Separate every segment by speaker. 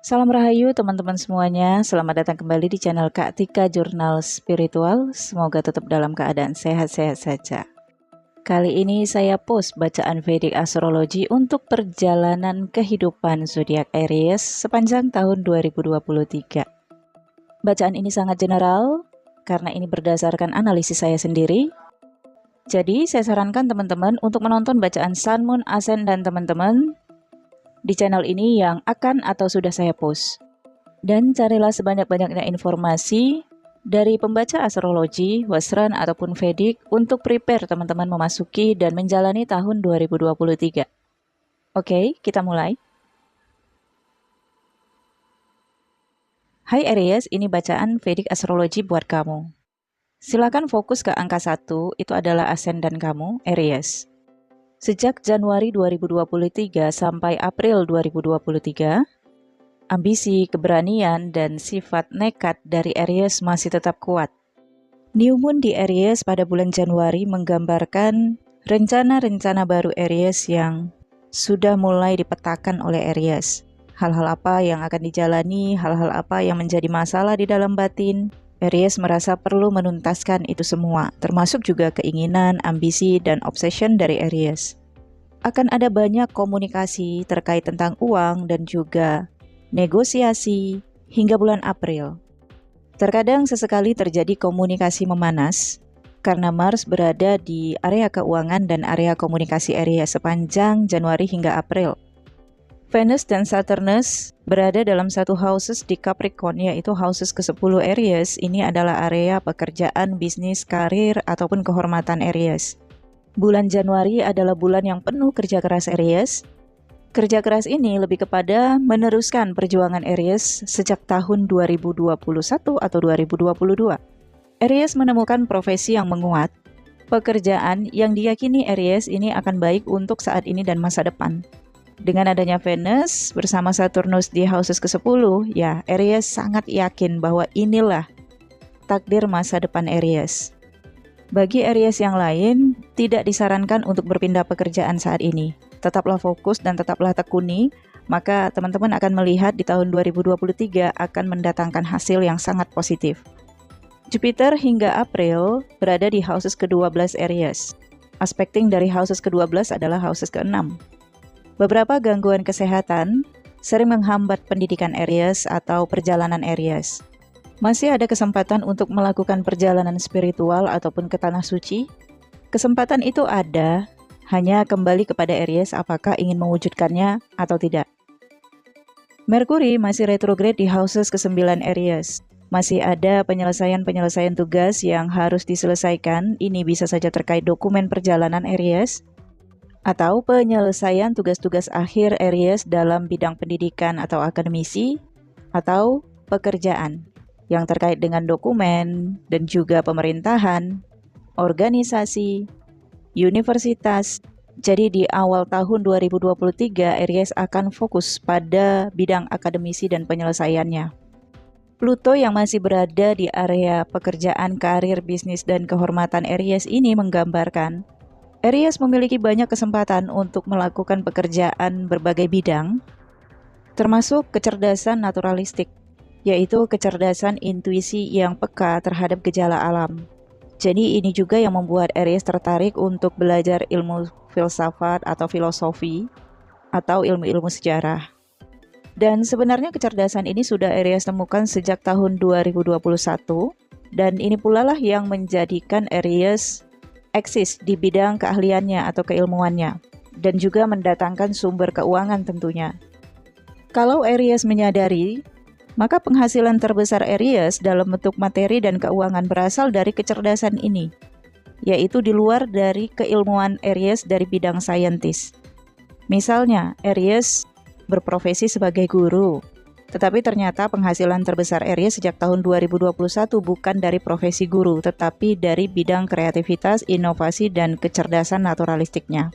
Speaker 1: Salam Rahayu teman-teman semuanya, selamat datang kembali di channel Kak Tika Jurnal Spiritual. Semoga tetap dalam keadaan sehat-sehat saja. Kali ini saya post bacaan Vedic Astrology untuk perjalanan kehidupan zodiak Aries sepanjang tahun 2023. Bacaan ini sangat general karena ini berdasarkan analisis saya sendiri. Jadi saya sarankan teman-teman untuk menonton bacaan Sun, Moon, Ascent dan teman-teman di channel ini yang akan atau sudah saya post. Dan carilah sebanyak-banyaknya informasi dari pembaca astrologi, Western ataupun Vedic untuk prepare teman-teman memasuki dan menjalani tahun 2023. Oke, kita mulai. Hai Aries, ini bacaan Vedic Astrology buat kamu. Silakan fokus ke angka 1, itu adalah ascendant kamu, Aries. Sejak Januari 2023 sampai April 2023, ambisi, keberanian, dan sifat nekat dari Aries masih tetap kuat. New Moon di Aries pada bulan Januari menggambarkan rencana-rencana baru Aries yang sudah mulai dipetakan oleh Aries. Hal-hal apa yang akan dijalani, hal-hal apa yang menjadi masalah di dalam batin, Aries merasa perlu menuntaskan itu semua, termasuk juga keinginan, ambisi, dan obsession dari Aries. Akan ada banyak komunikasi terkait tentang uang dan juga negosiasi hingga bulan April. Terkadang sesekali terjadi komunikasi memanas karena Mars berada di area keuangan dan area komunikasi Aries sepanjang Januari hingga April. Venus dan Saturnus berada dalam satu houses di Capricorn, yaitu houses ke-10 Aries. Ini adalah area pekerjaan, bisnis, karir, ataupun kehormatan Aries. Bulan Januari adalah bulan yang penuh kerja keras Aries. Kerja keras ini lebih kepada meneruskan perjuangan Aries sejak tahun 2021 atau 2022. Aries menemukan profesi yang menguat, pekerjaan yang diyakini Aries ini akan baik untuk saat ini dan masa depan. Dengan adanya Venus bersama Saturnus di houses ke-10, ya Aries sangat yakin bahwa inilah takdir masa depan Aries. Bagi Aries yang lain, tidak disarankan untuk berpindah pekerjaan saat ini. Tetaplah fokus dan tetaplah tekuni, maka teman-teman akan melihat di tahun 2023 akan mendatangkan hasil yang sangat positif. Jupiter hingga April berada di houses ke-12 Aries. Aspecting dari houses ke-12 adalah houses ke-6. Beberapa gangguan kesehatan sering menghambat pendidikan Aries atau perjalanan Aries. Masih ada kesempatan untuk melakukan perjalanan spiritual ataupun ke tanah suci. Kesempatan itu ada, hanya kembali kepada Aries apakah ingin mewujudkannya atau tidak. Merkuri masih retrograde di houses ke-9 Aries. Masih ada penyelesaian-penyelesaian tugas yang harus diselesaikan. Ini bisa saja terkait dokumen perjalanan Aries, atau penyelesaian tugas-tugas akhir Aries dalam bidang pendidikan atau akademisi, atau pekerjaan yang terkait dengan dokumen dan juga pemerintahan, organisasi, universitas. Jadi di awal tahun 2023, Aries akan fokus pada bidang akademisi dan penyelesaiannya. Pluto yang masih berada di area pekerjaan, karir, bisnis, dan kehormatan Aries ini menggambarkan Aries memiliki banyak kesempatan untuk melakukan pekerjaan berbagai bidang, termasuk kecerdasan naturalistik, yaitu kecerdasan intuisi yang peka terhadap gejala alam. Jadi ini juga yang membuat Aries tertarik untuk belajar ilmu filsafat atau filosofi, atau ilmu-ilmu sejarah. Dan sebenarnya kecerdasan ini sudah Aries temukan sejak tahun 2021, dan ini pula lah yang menjadikan Aries eksis di bidang keahliannya atau keilmuannya, dan juga mendatangkan sumber keuangan tentunya. Kalau Aries menyadari, maka penghasilan terbesar Aries dalam bentuk materi dan keuangan berasal dari kecerdasan ini, yaitu di luar dari keilmuan Aries dari bidang saintis. Misalnya, Aries berprofesi sebagai guru, tetapi ternyata penghasilan terbesar Aries sejak tahun 2021 bukan dari profesi guru, tetapi dari bidang kreativitas, inovasi, dan kecerdasan naturalistiknya.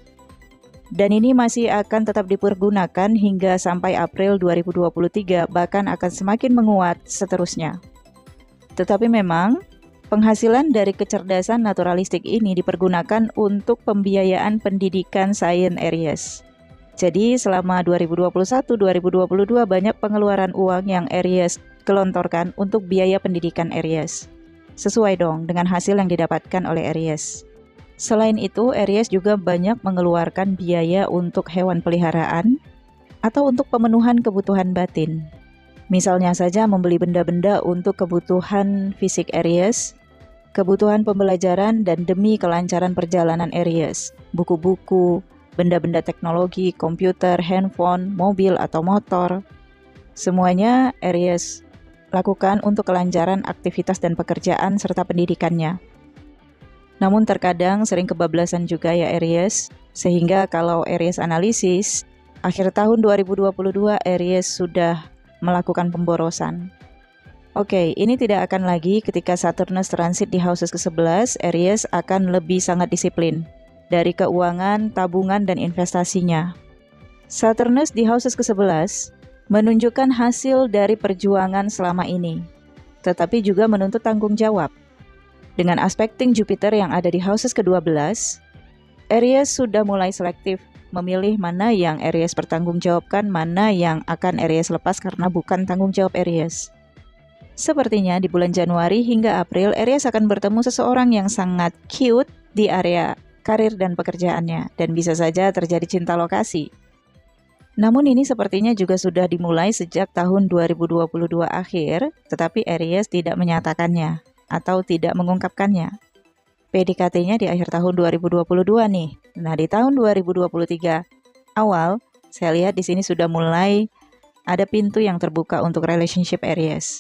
Speaker 1: Dan ini masih akan tetap dipergunakan hingga sampai April 2023, bahkan akan semakin menguat seterusnya. Tetapi memang, penghasilan dari kecerdasan naturalistik ini dipergunakan untuk pembiayaan pendidikan sains Aries. Jadi selama 2021-2022 banyak pengeluaran uang yang Aries gelontorkan untuk biaya pendidikan Aries. Sesuai dong dengan hasil yang didapatkan oleh Aries. Selain itu, Aries juga banyak mengeluarkan biaya untuk hewan peliharaan atau untuk pemenuhan kebutuhan batin. Misalnya saja membeli benda-benda untuk kebutuhan fisik Aries, kebutuhan pembelajaran dan demi kelancaran perjalanan Aries, buku-buku, benda-benda teknologi, komputer, handphone, mobil atau motor. Semuanya Aries lakukan untuk kelancaran aktivitas dan pekerjaan serta pendidikannya. Namun terkadang sering kebablasan juga ya Aries, sehingga kalau Aries analisis, akhir tahun 2022 Aries sudah melakukan pemborosan. Oke, ini tidak akan lagi ketika Saturnus transit di houses ke-11, Aries akan lebih sangat disiplin dari keuangan, tabungan, dan investasinya. Saturnus di houses ke-11 menunjukkan hasil dari perjuangan selama ini, tetapi juga menuntut tanggung jawab. Dengan aspekting Jupiter yang ada di houses ke-12, Aries sudah mulai selektif memilih mana yang Aries bertanggungjawabkan, mana yang akan Aries lepas karena bukan tanggung jawab Aries. Sepertinya di bulan Januari hingga April, Aries akan bertemu seseorang yang sangat cute di area karir dan pekerjaannya, dan bisa saja terjadi cinta lokasi. Namun ini sepertinya juga sudah dimulai sejak tahun 2022 akhir, tetapi Aries tidak menyatakannya atau tidak mengungkapkannya. PDKT-nya di akhir tahun 2022 nih. Nah, di tahun 2023 awal, saya lihat di sini sudah mulai ada pintu yang terbuka untuk relationship Aries.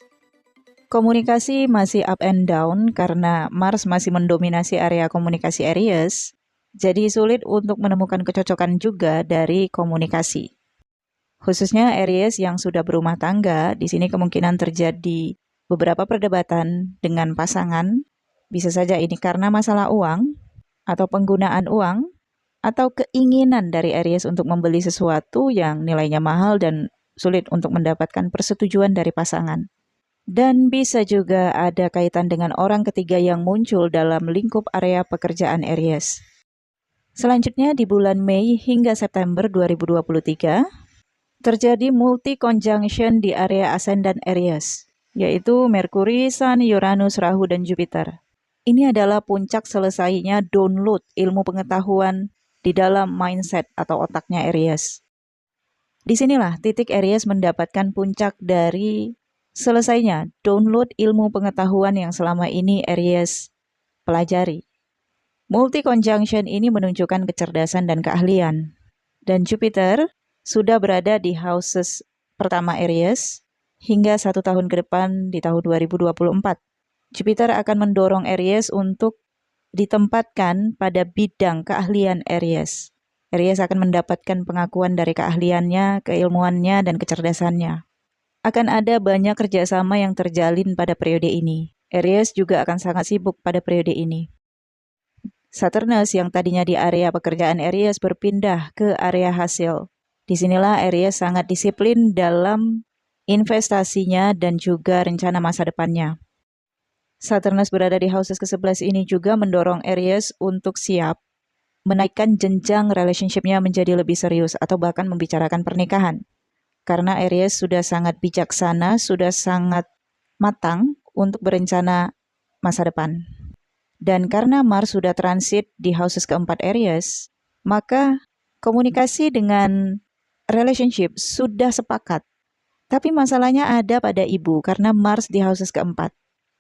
Speaker 1: Komunikasi masih up and down karena Mars masih mendominasi area komunikasi Aries, jadi sulit untuk menemukan kecocokan juga dari komunikasi. Khususnya Aries yang sudah berumah tangga, di sini kemungkinan terjadi beberapa perdebatan dengan pasangan. Bisa saja ini karena masalah uang, atau penggunaan uang, atau keinginan dari Aries untuk membeli sesuatu yang nilainya mahal dan sulit untuk mendapatkan persetujuan dari pasangan. Dan bisa juga ada kaitan dengan orang ketiga yang muncul dalam lingkup area pekerjaan Aries. Selanjutnya di bulan Mei hingga September 2023, terjadi multi-conjunction di area ascendant Aries, yaitu Merkuri, Sun, Uranus, Rahu, dan Jupiter. Ini adalah puncak selesainya download ilmu pengetahuan di dalam mindset atau otaknya Aries. Disinilah titik Aries mendapatkan puncak dari selesainya download ilmu pengetahuan yang selama ini Aries pelajari. Multi-conjunction ini menunjukkan kecerdasan dan keahlian. Dan Jupiter sudah berada di houses pertama Aries hingga 1 tahun ke depan di tahun 2024. Jupiter akan mendorong Aries untuk ditempatkan pada bidang keahlian Aries. Aries akan mendapatkan pengakuan dari keahliannya, keilmuannya, dan kecerdasannya. Akan ada banyak kerjasama yang terjalin pada periode ini. Aries juga akan sangat sibuk pada periode ini. Saturnus yang tadinya di area pekerjaan Aries berpindah ke area hasil. Disinilah Aries sangat disiplin dalam investasinya dan juga rencana masa depannya. Saturnus berada di houses ke-11 ini juga mendorong Aries untuk siap menaikkan jenjang relationship-nya menjadi lebih serius atau bahkan membicarakan pernikahan. Karena Aries sudah sangat bijaksana, sudah sangat matang untuk berencana masa depan. Dan karena Mars sudah transit di houses keempat Aries, maka komunikasi dengan relationship sudah sepakat. Tapi masalahnya ada pada ibu karena Mars di houses keempat.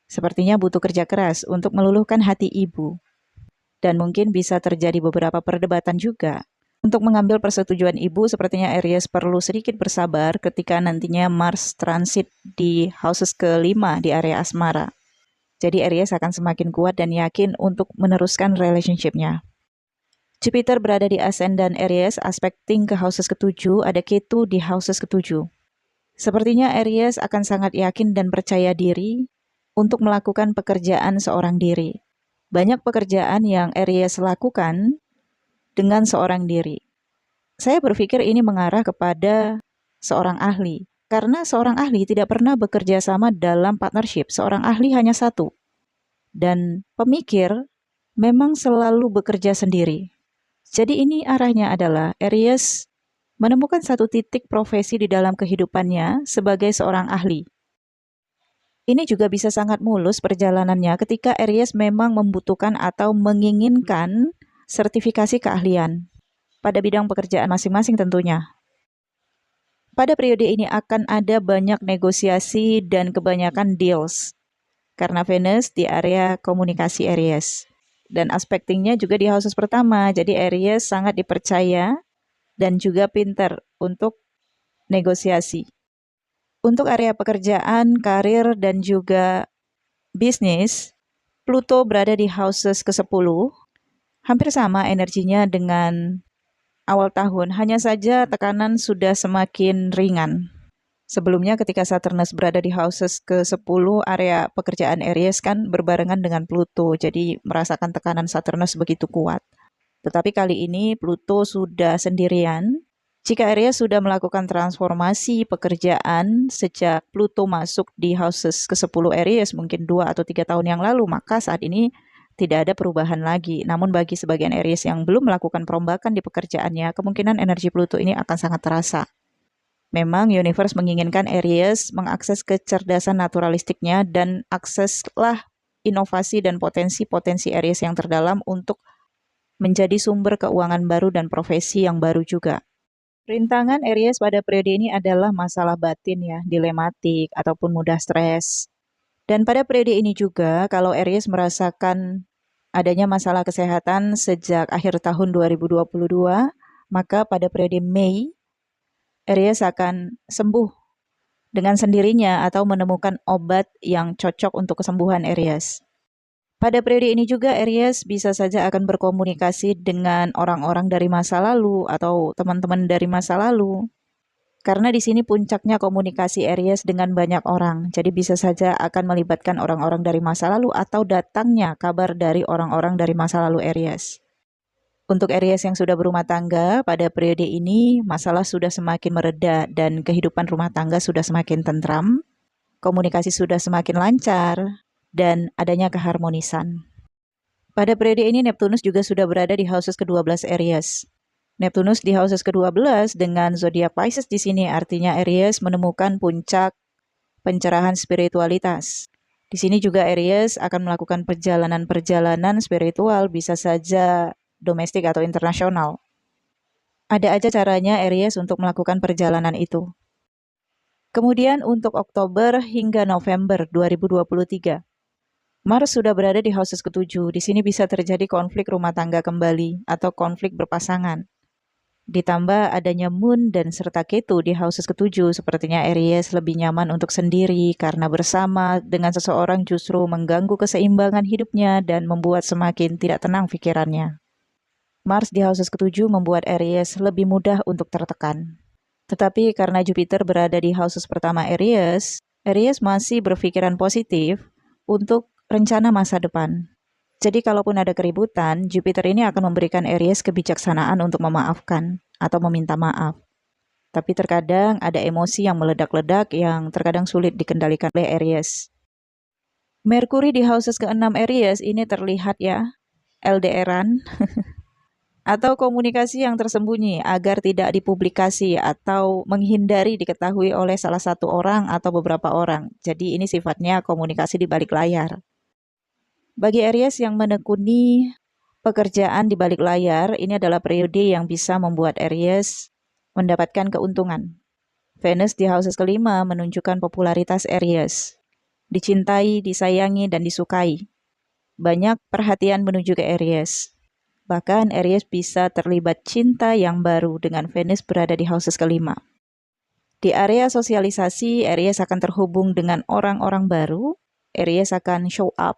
Speaker 1: Sepertinya butuh kerja keras untuk meluluhkan hati ibu. Dan mungkin bisa terjadi beberapa perdebatan juga. Untuk mengambil persetujuan ibu, sepertinya Aries perlu sedikit bersabar ketika nantinya Mars transit di houses ke-5 di area asmara. Jadi Aries akan semakin kuat dan yakin untuk meneruskan relationship-nya. Jupiter berada di ascendant Aries, aspecting ke houses ke-7, ada Ketu di houses ke-7. Sepertinya Aries akan sangat yakin dan percaya diri untuk melakukan pekerjaan seorang diri. Banyak pekerjaan yang Aries lakukan dengan seorang diri. Saya berpikir ini mengarah kepada seorang ahli. Karena seorang ahli tidak pernah bekerja sama dalam partnership. Seorang ahli hanya satu. Dan pemikir memang selalu bekerja sendiri. Jadi ini arahnya adalah Aries menemukan satu titik profesi di dalam kehidupannya sebagai seorang ahli. Ini juga bisa sangat mulus perjalanannya ketika Aries memang membutuhkan atau menginginkan sertifikasi keahlian pada bidang pekerjaan masing-masing tentunya. Pada periode ini akan ada banyak negosiasi dan kebanyakan deals karena Venus di area komunikasi Aries. Dan aspektingnya juga di houses pertama, jadi Aries sangat dipercaya dan juga pintar untuk negosiasi. Untuk area pekerjaan, karir, dan juga bisnis, Pluto berada di houses ke-10, hampir sama energinya dengan awal tahun, hanya saja tekanan sudah semakin ringan. Sebelumnya ketika Saturnus berada di houses ke-10, area pekerjaan Aries kan berbarengan dengan Pluto, jadi merasakan tekanan Saturnus begitu kuat. Tetapi kali ini Pluto sudah sendirian. Jika Aries sudah melakukan transformasi pekerjaan sejak Pluto masuk di houses ke-10 Aries mungkin 2 atau 3 tahun yang lalu, maka saat ini tidak ada perubahan lagi. Namun bagi sebagian Aries yang belum melakukan perombakan di pekerjaannya, kemungkinan energi Pluto ini akan sangat terasa. Memang universe menginginkan Aries mengakses kecerdasan naturalistiknya dan akseslah inovasi dan potensi-potensi Aries yang terdalam untuk menjadi sumber keuangan baru dan profesi yang baru juga. Rintangan Aries pada periode ini adalah masalah batin ya, dilematik ataupun mudah stres. Dan pada periode ini juga kalau Aries merasakan adanya masalah kesehatan sejak akhir tahun 2022, maka pada periode Mei, Aries akan sembuh dengan sendirinya atau menemukan obat yang cocok untuk kesembuhan Aries. Pada periode ini juga Aries bisa saja akan berkomunikasi dengan orang-orang dari masa lalu atau teman-teman dari masa lalu. Karena di sini puncaknya komunikasi Aries dengan banyak orang, jadi bisa saja akan melibatkan orang-orang dari masa lalu atau datangnya kabar dari orang-orang dari masa lalu Aries. Untuk Aries yang sudah berumah tangga, pada periode ini masalah sudah semakin mereda dan kehidupan rumah tangga sudah semakin tentram, komunikasi sudah semakin lancar, dan adanya keharmonisan. Pada periode ini Neptunus juga sudah berada di houses ke-12 Aries. Neptunus di houses ke-12 dengan zodiak Pisces di sini artinya Aries menemukan puncak pencerahan spiritualitas. Di sini juga Aries akan melakukan perjalanan-perjalanan spiritual, bisa saja domestik atau internasional. Ada aja caranya Aries untuk melakukan perjalanan itu. Kemudian untuk Oktober hingga November 2023, Mars sudah berada di houses ke-7. Di sini bisa terjadi konflik rumah tangga kembali atau konflik berpasangan. Ditambah adanya Moon dan serta Ketu di houses ke-7, sepertinya Aries lebih nyaman untuk sendiri karena bersama dengan seseorang justru mengganggu keseimbangan hidupnya dan membuat semakin tidak tenang pikirannya. Mars di houses ke-7 membuat Aries lebih mudah untuk tertekan. Tetapi karena Jupiter berada di houses pertama Aries, Aries masih berpikiran positif untuk rencana masa depan. Jadi kalaupun ada keributan, Jupiter ini akan memberikan Aries kebijaksanaan untuk memaafkan atau meminta maaf. Tapi terkadang ada emosi yang meledak-ledak yang terkadang sulit dikendalikan oleh Aries. Merkuri di houses ke-6 Aries ini terlihat ya, LDRan atau komunikasi yang tersembunyi agar tidak dipublikasi atau menghindari diketahui oleh salah satu orang atau beberapa orang. Jadi ini sifatnya komunikasi di balik layar. Bagi Aries yang menekuni pekerjaan di balik layar, ini adalah periode yang bisa membuat Aries mendapatkan keuntungan. Venus di houses kelima menunjukkan popularitas Aries. Dicintai, disayangi, dan disukai. Banyak perhatian menuju ke Aries. Bahkan Aries bisa terlibat cinta yang baru dengan Venus berada di houses kelima. Di area sosialisasi, Aries akan terhubung dengan orang-orang baru. Aries akan show up,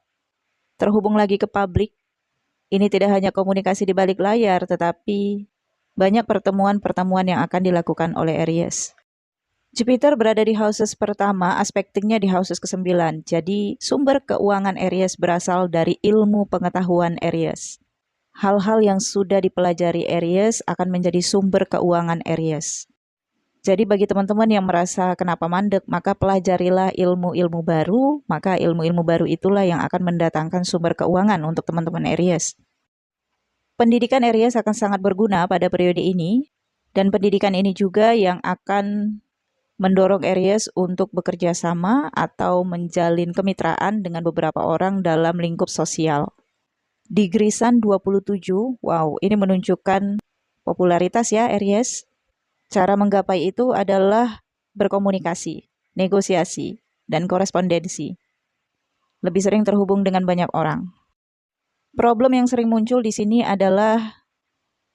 Speaker 1: terhubung lagi ke publik. Ini tidak hanya komunikasi di balik layar, tetapi banyak pertemuan-pertemuan yang akan dilakukan oleh Aries. Jupiter berada di houses pertama, aspektingnya di houses ke-9. Jadi sumber keuangan Aries berasal dari ilmu pengetahuan Aries. Hal-hal yang sudah dipelajari Aries akan menjadi sumber keuangan Aries. Jadi bagi teman-teman yang merasa kenapa mandek, maka pelajarilah ilmu-ilmu baru, maka ilmu-ilmu baru itulah yang akan mendatangkan sumber keuangan untuk teman-teman Aries. Pendidikan Aries akan sangat berguna pada periode ini, Dan pendidikan ini juga yang akan mendorong Aries untuk bekerja sama atau menjalin kemitraan dengan beberapa orang dalam lingkup sosial. Degree Sun 27, wow, ini menunjukkan popularitas ya Aries. Cara menggapai itu adalah berkomunikasi, negosiasi, dan korespondensi. Lebih sering terhubung dengan banyak orang. Problem yang sering muncul di sini adalah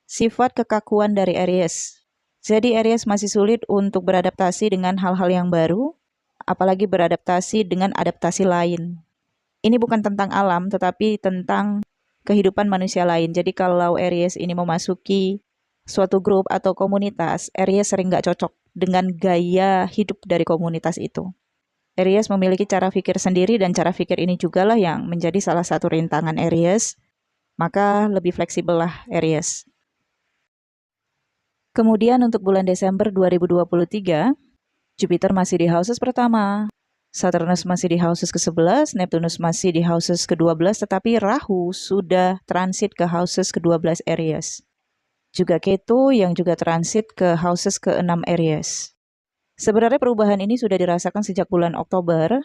Speaker 1: sifat kekakuan dari Aries. Jadi Aries masih sulit untuk beradaptasi dengan hal-hal yang baru, apalagi beradaptasi dengan adaptasi lain. Ini bukan tentang alam, tetapi tentang kehidupan manusia lain. Jadi kalau Aries ini memasuki suatu grup atau komunitas, Aries sering nggak cocok dengan gaya hidup dari komunitas itu. Aries memiliki cara pikir sendiri dan cara pikir ini juga lah yang menjadi salah satu rintangan Aries. Maka lebih fleksibel lah Aries. Kemudian untuk bulan Desember 2023, Jupiter masih di houses pertama, Saturnus masih di houses ke-11, Neptunus masih di houses ke-12, tetapi Rahu sudah transit ke houses ke-12 Aries. Juga Ketu yang juga transit ke houses ke-6 Aries. Sebenarnya perubahan ini sudah dirasakan sejak bulan Oktober.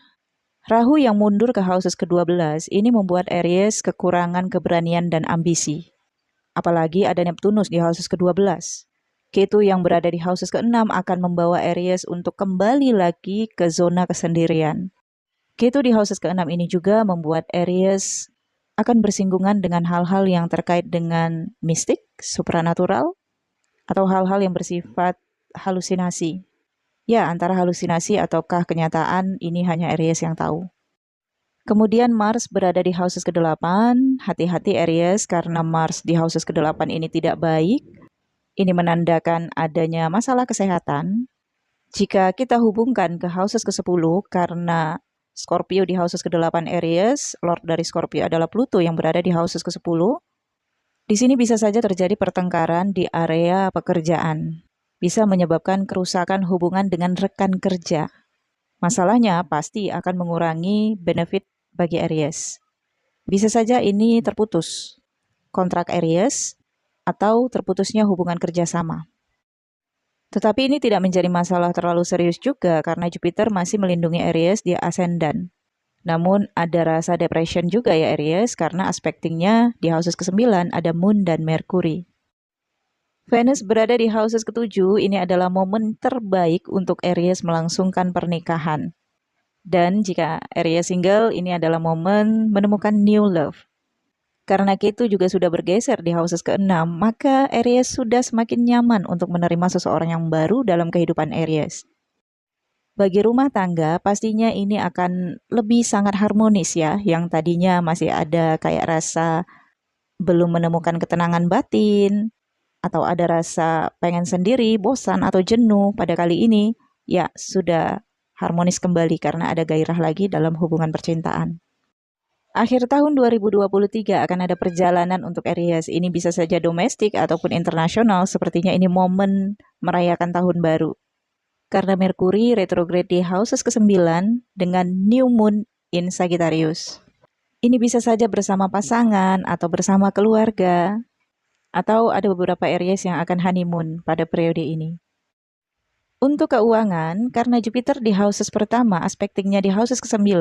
Speaker 1: Rahu yang mundur ke houses ke-12 ini membuat Aries kekurangan keberanian dan ambisi. Apalagi ada Neptunus di houses ke-12. Ketu yang berada di houses ke-6 akan membawa Aries untuk kembali lagi ke zona kesendirian. Ketu di houses ke-6 ini juga membuat Aries akan bersinggungan dengan hal-hal yang terkait dengan mistik, supranatural, atau hal-hal yang bersifat halusinasi. Ya, antara halusinasi ataukah kenyataan ini hanya Aries yang tahu. Kemudian Mars berada di houses ke-8. Hati-hati Aries karena Mars di houses ke-8 ini tidak baik. Ini menandakan adanya masalah kesehatan. Jika kita hubungkan ke houses ke-10 karena Scorpio di houses ke-8 Aries, Lord dari Scorpio adalah Pluto yang berada di houses ke-10. Di sini bisa saja terjadi pertengkaran di area pekerjaan. Bisa menyebabkan kerusakan hubungan dengan rekan kerja. Masalahnya pasti akan mengurangi benefit bagi Aries. Bisa saja ini terputus kontrak Aries atau terputusnya hubungan kerjasama. Tetapi ini tidak menjadi masalah terlalu serius juga karena Jupiter masih melindungi Aries di ascendant. Namun ada rasa depression juga ya Aries karena aspektingnya di houses ke-9 ada Moon dan Mercury. Venus berada di houses ke-7, ini adalah momen terbaik untuk Aries melangsungkan pernikahan. Dan jika Aries single, ini adalah momen menemukan new love. Karena Ketu juga sudah bergeser di houses ke-6, maka Aries sudah semakin nyaman untuk menerima seseorang yang baru dalam kehidupan Aries. Bagi rumah tangga, pastinya ini akan lebih sangat harmonis ya, yang tadinya masih ada kayak rasa belum menemukan ketenangan batin, atau ada rasa pengen sendiri, bosan atau jenuh pada kali ini, ya sudah harmonis kembali karena ada gairah lagi dalam hubungan percintaan. Akhir tahun 2023 akan ada perjalanan untuk Aries. Ini bisa saja domestik ataupun internasional. Sepertinya ini momen merayakan tahun baru. Karena Merkuri retrograde di houses ke-9 dengan new moon in Sagittarius. Ini bisa saja bersama pasangan atau bersama keluarga. Atau ada beberapa Aries yang akan honeymoon pada periode ini. Untuk keuangan, karena Jupiter di houses pertama, aspektingnya di houses ke-9,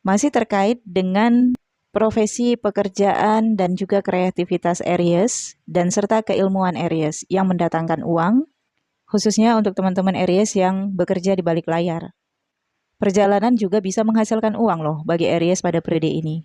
Speaker 1: masih terkait dengan profesi, pekerjaan, dan juga kreativitas Aries, dan serta keilmuan Aries yang mendatangkan uang, khususnya untuk teman-teman Aries yang bekerja di balik layar. Perjalanan juga bisa menghasilkan uang loh bagi Aries pada periode ini.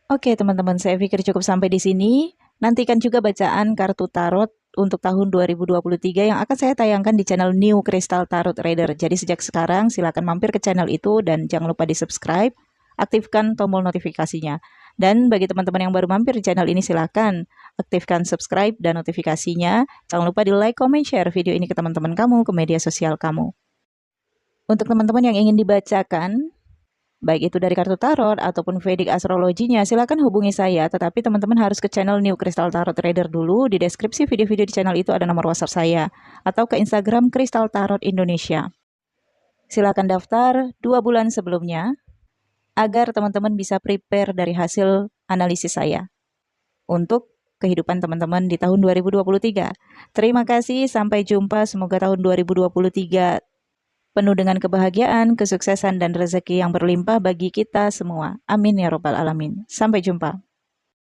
Speaker 1: Oke teman-teman, saya pikir cukup sampai di sini. Nantikan juga bacaan kartu tarot untuk tahun 2023 yang akan saya tayangkan di channel New Crystal Tarot Reader. Jadi sejak sekarang silakan mampir ke channel itu dan jangan lupa di subscribe, aktifkan tombol notifikasinya. Dan bagi teman-teman yang baru mampir di channel ini silakan aktifkan subscribe dan notifikasinya. Jangan lupa di like, comment, share video ini ke teman-teman kamu, ke media sosial kamu. Untuk teman-teman yang ingin dibacakan, baik itu dari kartu tarot ataupun Vedic astrologinya, silakan hubungi saya. Tetapi teman-teman harus ke channel New Crystal Tarot Reader dulu. Di deskripsi video-video di channel itu ada nomor WhatsApp saya. Atau ke Instagram Crystal Tarot Indonesia. Silakan daftar 2 bulan sebelumnya, agar teman-teman bisa prepare dari hasil analisis saya. Untuk kehidupan teman-teman di tahun 2023. Terima kasih, sampai jumpa. Semoga tahun 2023 penuh dengan kebahagiaan, kesuksesan, dan rezeki yang berlimpah bagi kita semua. Amin ya robbal alamin. Sampai jumpa.